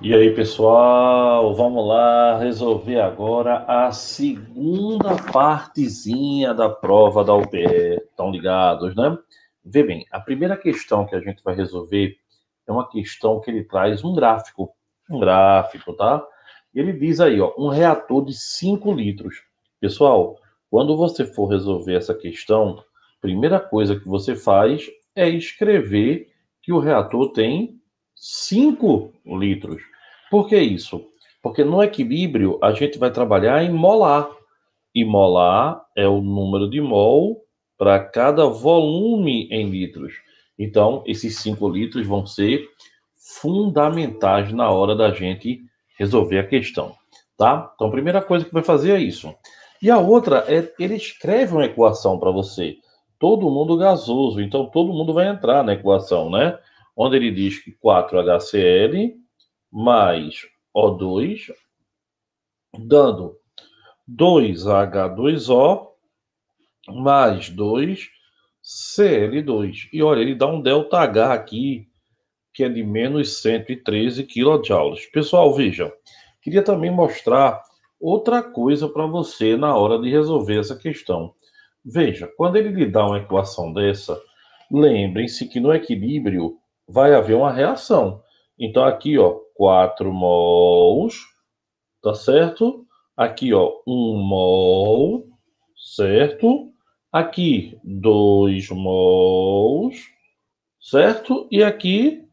E aí, pessoal, vamos lá resolver agora a segunda partezinha da prova da UPE. Estão ligados, né? Vê bem, a primeira questão que a gente vai resolver é uma questão que ele traz um gráfico, tá? Ele diz aí, ó, um reator de 5 litros. Pessoal, quando você for resolver essa questão, primeira coisa que você faz é escrever que o reator tem 5 litros. Por que isso? Porque no equilíbrio a gente vai trabalhar em molar. E molar é o número de mol para cada volume em litros. Então, esses 5 litros vão ser fundamentais na hora da gente resolver a questão, tá? Então, a primeira coisa que vai fazer é isso. E a outra é ele escreve uma equação para você. Todo mundo gasoso, então todo mundo vai entrar na equação, né? Onde ele diz que 4HCl mais O2, dando 2H2O mais 2Cl2. E olha, ele dá um ΔH aqui, que é de menos 113 kJ. Pessoal, veja, queria também mostrar outra coisa para você na hora de resolver essa questão. Veja, quando ele lhe dá uma equação dessa, lembrem-se que no equilíbrio vai haver uma reação. Então, aqui, ó, 4 mols, tá certo? Aqui, ó, 1 mol, certo? Aqui, 2 mols, certo? E aqui,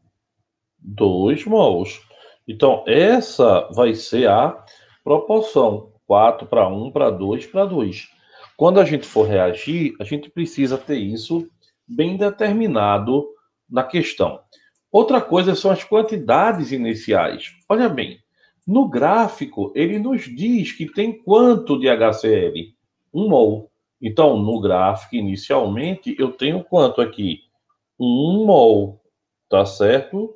2 mols. Então, essa vai ser a proporção: 4 para 1, para 2, para 2. Quando a gente for reagir, a gente precisa ter isso bem determinado na questão. Outra coisa são as quantidades iniciais. Olha bem, no gráfico, ele nos diz que tem quanto de HCl? 1 mol. Então, no gráfico, inicialmente, eu tenho quanto aqui? 1 mol, tá certo?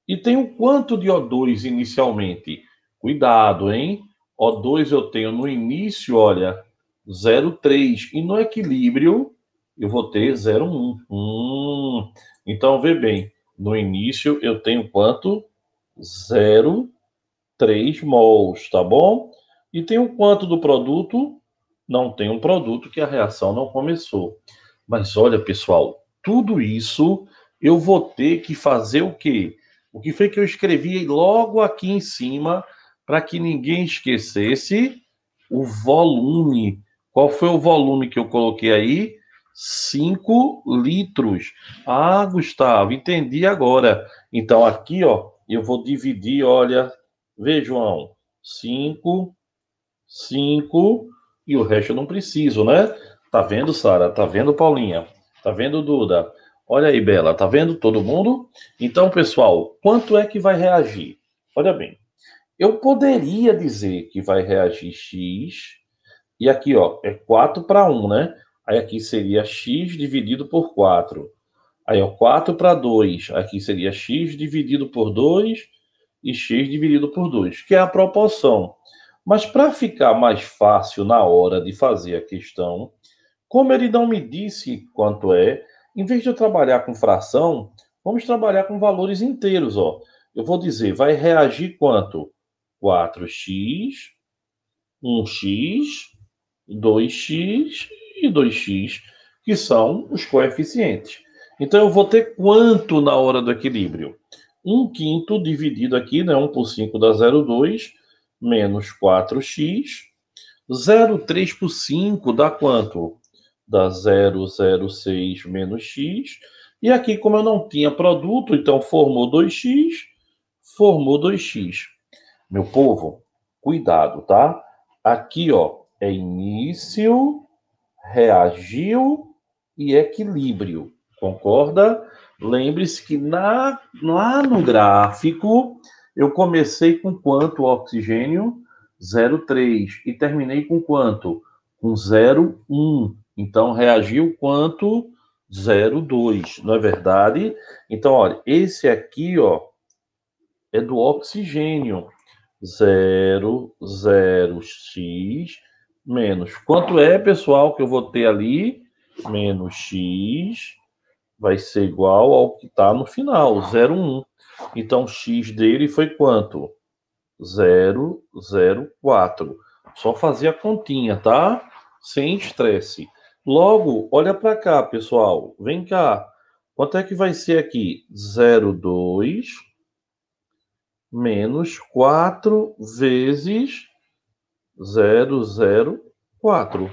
E tenho quanto de O2 inicialmente? Cuidado, hein? O2 eu tenho no início, olha, 0,3. E no equilíbrio, eu vou ter 0,1. Então, vê bem. No início, eu tenho quanto? 0,3 mols, tá bom? E tenho quanto do produto? Não tem um produto que a reação não começou. Mas olha, pessoal, tudo isso eu vou ter que fazer o quê? O que foi que eu escrevi logo aqui em cima para que ninguém esquecesse? O volume. Qual foi o volume que eu coloquei aí? 5 litros. Ah, Gustavo, entendi agora. Então aqui, ó, eu vou dividir, olha, vê, João, 5, 5 e o resto eu não preciso, né? Tá vendo, Sara? Tá vendo, Paulinha? Tá vendo, Duda? Olha aí, Bela, tá vendo todo mundo? Então, pessoal, quanto é que vai reagir? Olha bem, eu poderia dizer que vai reagir X, e aqui, ó, é 4 para 1, né? Aí aqui seria X dividido por 4. Aí, ó, 4 para 2. Aqui seria X dividido por 2 e X dividido por 2, que é a proporção. Mas para ficar mais fácil na hora de fazer a questão, como ele não me disse quanto é, em vez de eu trabalhar com fração, vamos trabalhar com valores inteiros, ó. Eu vou dizer, vai reagir quanto? 4x, 1x, 2x e 2x, que são os coeficientes. Então, eu vou ter quanto na hora do equilíbrio? 1/5 dividido aqui, né? 1 por 5 dá 0,2, menos 4x. 0,3 por 5 dá quanto? Dá 0,06 menos x. E aqui, como eu não tinha produto, então formou 2x, formou 2x. Meu povo, cuidado, tá? Aqui, ó, é início, reagiu e equilíbrio. Concorda? Lembre-se que lá no gráfico eu comecei com quanto oxigênio? 0,3 e terminei com quanto? Com 0,1. Então reagiu quanto? 0,2, não é verdade? Então, olha, esse aqui, ó, é do oxigênio. 0,0x menos. Quanto é, pessoal, que eu vou ter ali? Menos x vai ser igual ao que está no final, 0,1. Então, x dele foi quanto? 0,04. Só fazer a continha, tá? Sem estresse. Logo, olha para cá, pessoal. Vem cá. Quanto é que vai ser aqui? 0,2 menos 4 vezes 0,04.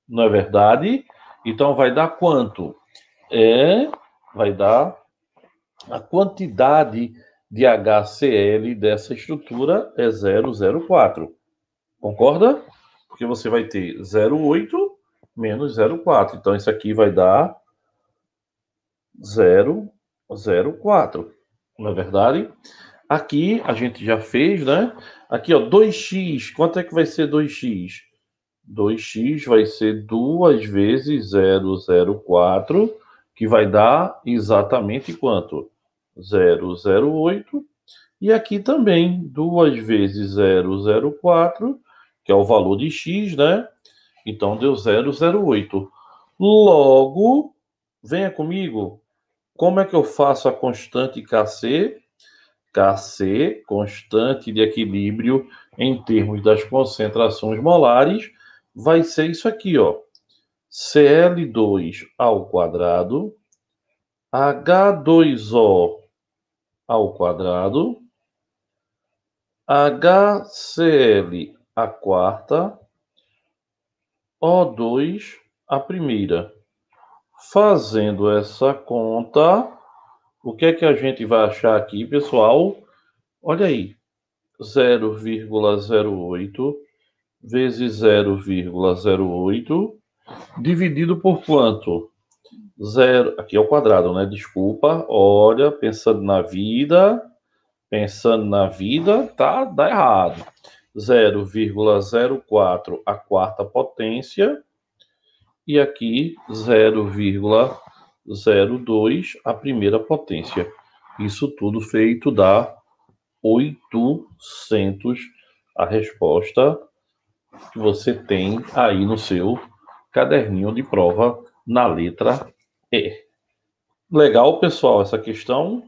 Não é verdade? Então, vai dar quanto? Vai dar a quantidade de HCl dessa estrutura é 0,04. Concorda? Porque você vai ter 0,8 menos 0,4. Então, isso aqui vai dar 0,04. Não é verdade? Aqui a gente já fez, né? Aqui, ó, 2x. Quanto é que vai ser 2x? 2x vai ser 2 vezes 0,04, que vai dar exatamente quanto? 0,08. E aqui também, 2 vezes 0,04, que é o valor de x, né? Então, deu 0,08. Logo, venha comigo. Como é que eu faço a constante Kc? Kc, constante de equilíbrio em termos das concentrações molares, vai ser isso aqui, ó. Cl2 ao quadrado, H2O ao quadrado, HCl a quarta, O2 a primeira. Fazendo essa conta, o que é que a gente vai achar aqui, pessoal? Olha aí, 0,08 vezes 0,08 dividido por quanto? Zero, aqui é o quadrado, né? Desculpa. Olha, pensando na vida, tá, dá errado. 0,04 a quarta potência e aqui 0,02 a primeira potência. Isso tudo feito dá 800, a resposta que você tem aí no seu caderninho de prova na letra E. Legal, pessoal, essa questão.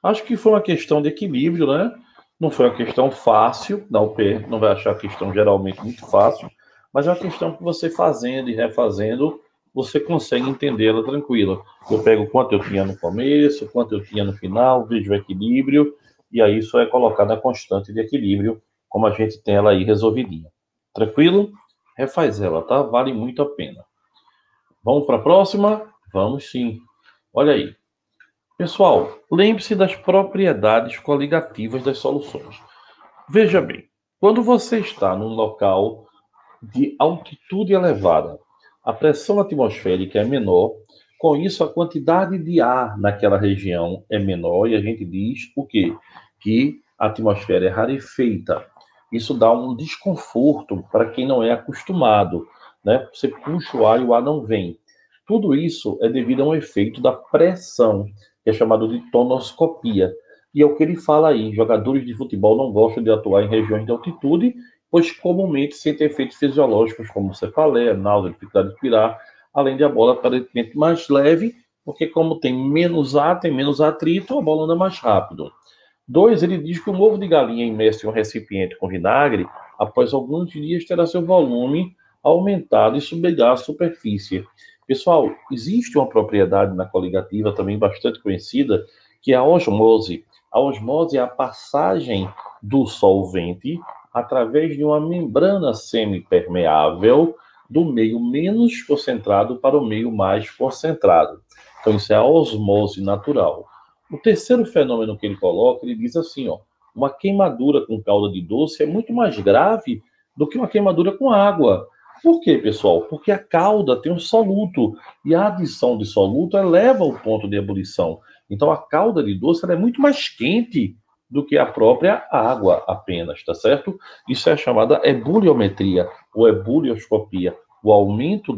Acho que foi uma questão de equilíbrio, né? Não foi uma questão fácil, da UP não vai achar a questão geralmente muito fácil, mas é uma questão que você fazendo e refazendo, você consegue entendê-la tranquila. Eu pego quanto eu tinha no começo, quanto eu tinha no final, vejo o equilíbrio, e aí isso é colocado na constante de equilíbrio, como a gente tem ela aí resolvidinha. Tranquilo? Refaz ela, tá? Vale muito a pena. Vamos para a próxima? Vamos sim. Olha aí. Pessoal, lembre-se das propriedades coligativas das soluções. Veja bem, quando você está num local de altitude elevada, a pressão atmosférica é menor, com isso a quantidade de ar naquela região é menor e a gente diz o quê? Que a atmosfera é rarefeita. Isso dá um desconforto para quem não é acostumado, né? Você puxa o ar e o ar não vem. Tudo isso é devido a um efeito da pressão, que é chamado de tonoscopia. E é o que ele fala aí: jogadores de futebol não gostam de atuar em regiões de altitude, pois comumente sentem efeitos fisiológicos como cefaleia, náusea, dificuldade de respirar, além de a bola aparentemente mais leve, porque como tem menos atrito, a bola anda mais rápido. 2, ele diz que o ovo de galinha imerso em um recipiente com vinagre, após alguns dias terá seu volume aumentado e subirá à superfície. Pessoal, existe uma propriedade na coligativa também bastante conhecida, que é a osmose. A osmose é a passagem do solvente através de uma membrana semipermeável do meio menos concentrado para o meio mais concentrado. Então, isso é a osmose natural. O terceiro fenômeno que ele coloca, ele diz assim, ó, uma queimadura com calda de doce é muito mais grave do que uma queimadura com água. Por quê, pessoal? Porque a calda tem um soluto e a adição de soluto eleva o ponto de ebulição. Então a calda de doce ela é muito mais quente do que a própria água apenas, tá certo? Isso é chamada ebuliometria ou ebulioscopia, o aumento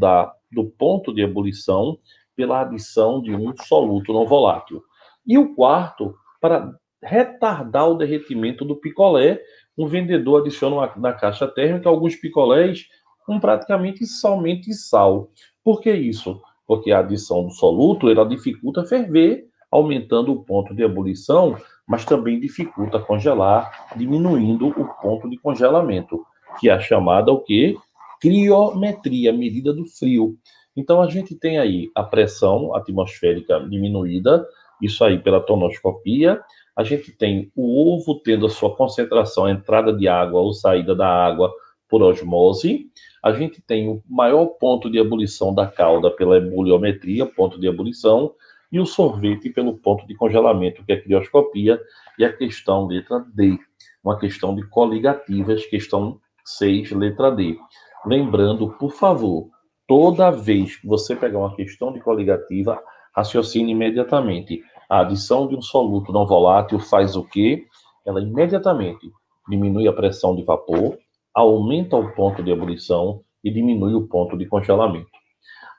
do ponto de ebulição pela adição de um soluto não volátil. E o quarto, para retardar o derretimento do picolé, um vendedor adiciona na caixa térmica alguns picolés com praticamente somente sal. Por que isso? Porque a adição do soluto ela dificulta ferver aumentando o ponto de ebulição, mas também dificulta congelar, diminuindo o ponto de congelamento, que é a chamada o quê? Criometria, medida do frio. Então a gente tem aí a pressão atmosférica diminuída, isso aí pela tonoscopia. A gente tem o ovo tendo a sua concentração, a entrada de água ou saída da água por osmose. A gente tem o maior ponto de ebulição da cauda pela ebuliometria, ponto de ebulição, e o sorvete pelo ponto de congelamento, que é a crioscopia, e a questão letra D, uma questão de coligativas, questão 6, letra D. Lembrando, por favor, toda vez que você pegar uma questão de coligativa, raciocine imediatamente. A adição de um soluto não volátil faz o quê? Ela imediatamente diminui a pressão de vapor, aumenta o ponto de ebulição e diminui o ponto de congelamento.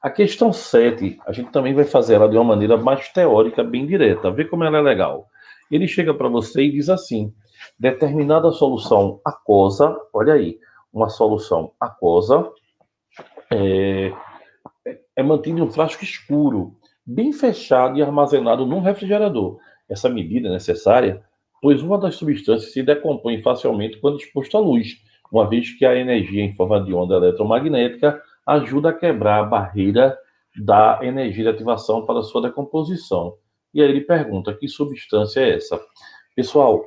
A questão 7, a gente também vai fazer ela de uma maneira mais teórica, bem direta. Vê como ela é legal. Ele chega para você e diz assim: determinada solução aquosa, olha aí, uma solução aquosa é mantida em um frasco escuro, bem fechado e armazenado num refrigerador. Essa medida é necessária, pois uma das substâncias se decompõe facilmente quando exposto à luz, uma vez que a energia em forma de onda eletromagnética ajuda a quebrar a barreira da energia de ativação para sua decomposição. E aí ele pergunta: que substância é essa? Pessoal,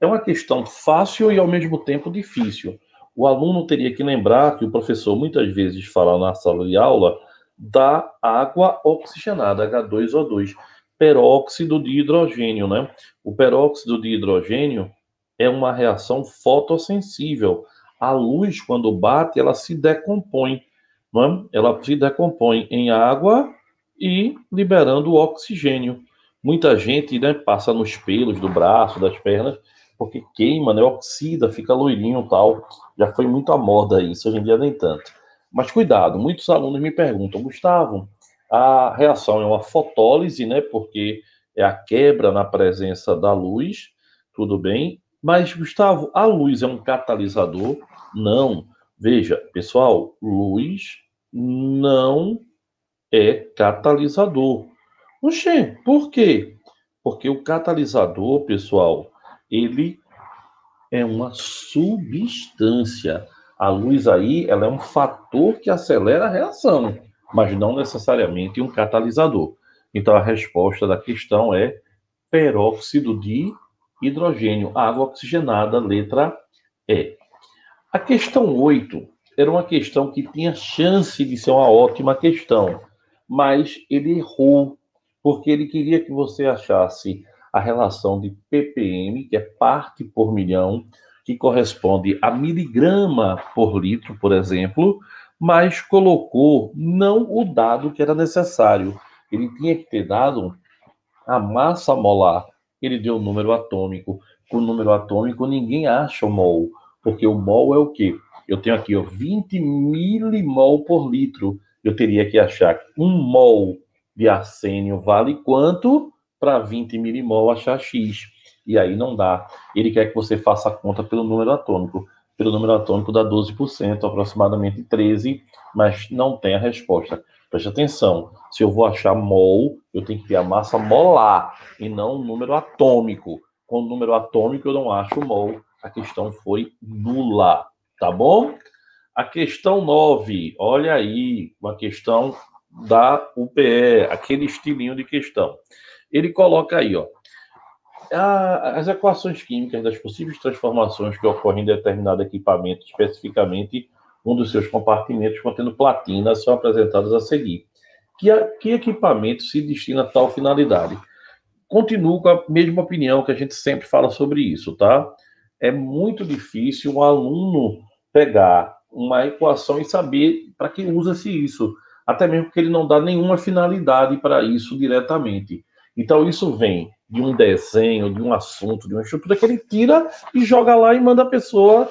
é uma questão fácil e ao mesmo tempo difícil. O aluno teria que lembrar que o professor muitas vezes fala na sala de aula da água oxigenada, H2O2, peróxido de hidrogênio, né? O peróxido de hidrogênio é uma reação fotossensível. A luz, quando bate, ela se decompõe, não é? Ela se decompõe em água e liberando o oxigênio. Muita gente, né, passa nos pelos do braço, das pernas, porque queima, né, oxida, fica loirinho e tal. Já foi muito à moda isso, hoje em dia nem tanto. Mas cuidado, muitos alunos me perguntam: Gustavo, a reação é uma fotólise, né? Porque é a quebra na presença da luz, tudo bem. Mas, Gustavo, a luz é um catalisador? Não. Veja, pessoal, luz não é catalisador. Oxê, por quê? Porque o catalisador, pessoal, ele é uma substância. A luz aí, ela é um fator que acelera a reação, mas não necessariamente um catalisador. Então a resposta da questão é peróxido de hidrogênio, água oxigenada, letra E. A questão 8 era uma questão que tinha chance de ser uma ótima questão, mas ele errou, porque ele queria que você achasse a relação de ppm, que é parte por milhão, que corresponde a miligrama por litro, por exemplo, mas colocou não o dado que era necessário. Ele tinha que ter dado a massa molar. Ele deu o número atômico. Com o número atômico, ninguém acha o mol, porque o mol é o quê? Eu tenho aqui, ó, 20 milimol por litro. Eu teria que achar que 1 mol de arsênio vale quanto para 20 milimol achar X. E aí não dá. Ele quer que você faça a conta pelo número atômico. Pelo número atômico dá 12%, aproximadamente 13%, mas não tem a resposta. Preste atenção, se eu vou achar mol, eu tenho que ter a massa molar e não o número atômico. Com o número atômico eu não acho mol, a questão foi nula, tá bom? A questão 9, olha aí, uma questão da UPE, aquele estilinho de questão. Ele coloca aí, ó, as equações químicas das possíveis transformações que ocorrem em determinado equipamento, especificamente um dos seus compartimentos contendo platina, são apresentadas a seguir. Que equipamento se destina a tal finalidade? Continuo com a mesma opinião que a gente sempre fala sobre isso, tá? É muito difícil um aluno pegar uma equação e saber para que usa-se isso, até mesmo porque ele não dá nenhuma finalidade para isso diretamente. Então, isso vem de um desenho, de um assunto, de uma estrutura que ele tira e joga lá e manda a pessoa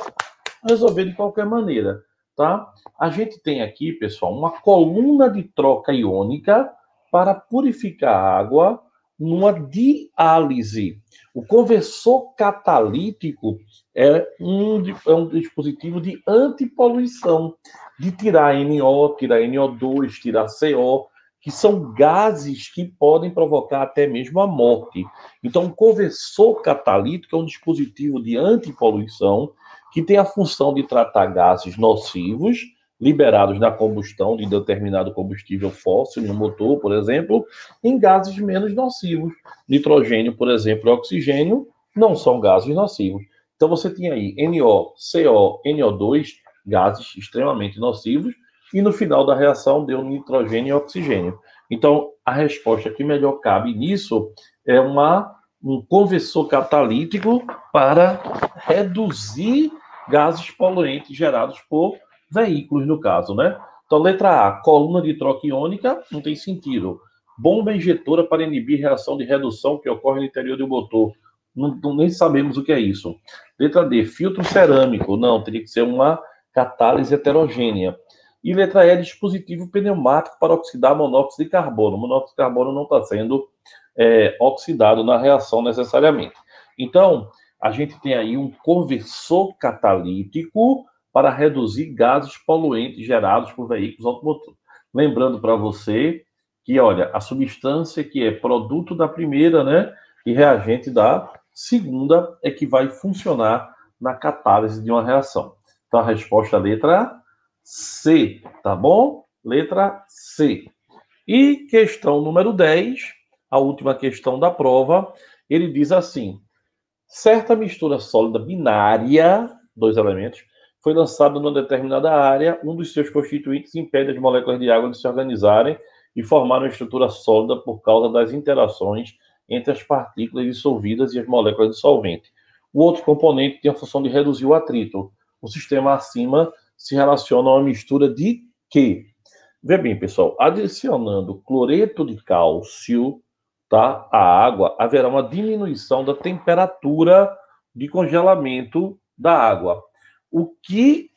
resolver de qualquer maneira, tá? A gente tem aqui, pessoal, uma coluna de troca iônica para purificar a água numa diálise. O conversor catalítico é um dispositivo de antipoluição, de tirar NO, tirar NO2, tirar CO, que são gases que podem provocar até mesmo a morte. Então, o conversor catalítico é um dispositivo de antipoluição que tem a função de tratar gases nocivos liberados na combustão de determinado combustível fóssil, no motor, por exemplo, em gases menos nocivos. Nitrogênio, por exemplo, e oxigênio não são gases nocivos. Então, você tem aí NO, CO, NO2, gases extremamente nocivos, e no final da reação deu nitrogênio e oxigênio. Então, a resposta que melhor cabe nisso é um conversor catalítico para reduzir gases poluentes gerados por veículos, no caso, né? Então, letra A, coluna de troca iônica, não tem sentido. Bomba injetora para inibir reação de redução que ocorre no interior do motor. Nem sabemos o que é isso. Letra D, filtro cerâmico. Não, teria que ser uma catálise heterogênea. E letra E, dispositivo pneumático para oxidar monóxido de carbono. O monóxido de carbono não está sendo oxidado na reação necessariamente. Então, a gente tem aí um conversor catalítico para reduzir gases poluentes gerados por veículos automotores. Lembrando para você que, olha, a substância que é produto da primeira, né, e reagente da segunda é que vai funcionar na catálise de uma reação. Então, a resposta é a letra C, tá bom? Letra C. E questão número 10, a última questão da prova, ele diz assim: certa mistura sólida binária, dois elementos, foi lançada numa determinada área, um dos seus constituintes impede as moléculas de água de se organizarem e formar uma estrutura sólida por causa das interações entre as partículas dissolvidas e as moléculas de solvente. O outro componente tem a função de reduzir o atrito. O sistema acima se relaciona a uma mistura de quê? Vê bem, pessoal, adicionando cloreto de cálcio, tá, à água, haverá uma diminuição da temperatura de congelamento da água, o que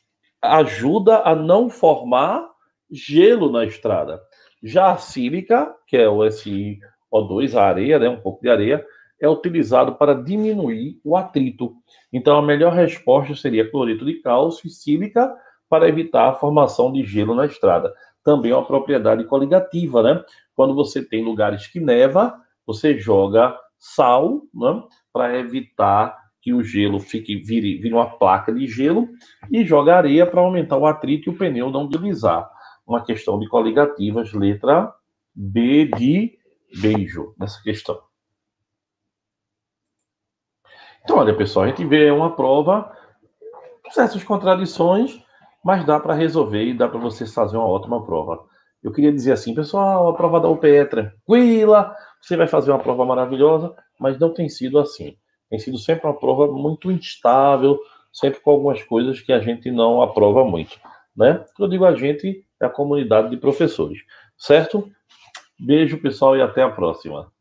ajuda a não formar gelo na estrada. Já a sílica, que é o SiO2, a areia, né, um pouco de areia, é utilizado para diminuir o atrito. Então, a melhor resposta seria cloreto de cálcio e sílica para evitar a formação de gelo na estrada. Também é uma propriedade coligativa, né? Quando você tem lugares que neva, você joga sal, né, para evitar que o gelo vire uma placa de gelo, e joga areia para aumentar o atrito e o pneu não deslizar. Uma questão de coligativas, letra B de beijo, nessa questão. Então, olha, pessoal, a gente vê uma prova com certas contradições, mas dá para resolver e dá para vocês fazer uma ótima prova. Eu queria dizer assim, pessoal, a prova da UPE é tranquila, você vai fazer uma prova maravilhosa, mas não tem sido assim. Tem sido sempre uma prova muito instável, sempre com algumas coisas que a gente não aprova muito, né? Eu digo a gente, é a comunidade de professores, certo? Beijo, pessoal, e até a próxima.